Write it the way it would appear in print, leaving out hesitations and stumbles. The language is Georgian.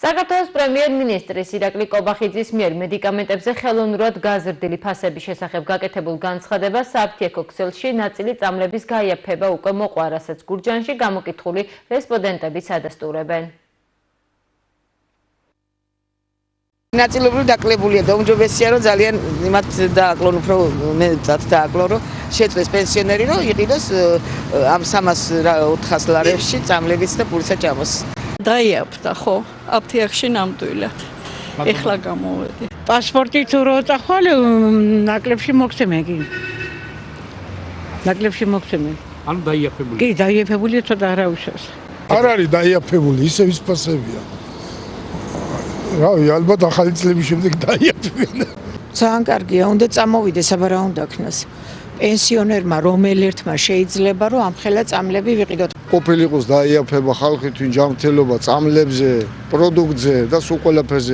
საქართველოს პრემიერ-მინისტრის ირაკლი კობახიძის მიერ მედიკამენტებზე ხელოვნურად გაზრდილი ფასების შესახებ გაკეთებულ განცხადებას საფთიაქო ქსელში ნაწილი წამლების გაიაფება უკვე მოყვა, რასაც გურჯაანში გამოკითხული რესპონდენტებიც ადასტურებენ. ნაწილობრივ დაკლებულია და უმჯობესია რომ ძალიან იმათ დააკლონ უფრო მეტად დააკლო რომ შეწყვეს პენსიონერი რომ იყიდოს ამ 300-400 ლარებში წამლებიც და პურისა ჭამოს. დაიაფთა ხო აფთიაქში ნამდვილად ეხლა გამოვედი პასპორტი თუ რო წახვალ ნაკლებში მოგცემენ კი ნაკლებში მოგცემენ ანუ დაიაფებული კი დაიაფებულია ცოტა არავისას არ არის დაიაფებული ისე ვის ფასებია რავი ალბათ ახალი წლების შემდეგ დაიაფებენ ძალიან კარგია უნდა წამოვიდეს აბა რა უნდა ქნას პენსიონერმა რომელერთმა შეიძლება რომ ამხელა წამლები ვიყიდოთ ყოფილიყოს დაიაფება ხალხი თვინ ჯანმრთელობა წამლებზე პროდუქტზე და სულ ყველაფერზე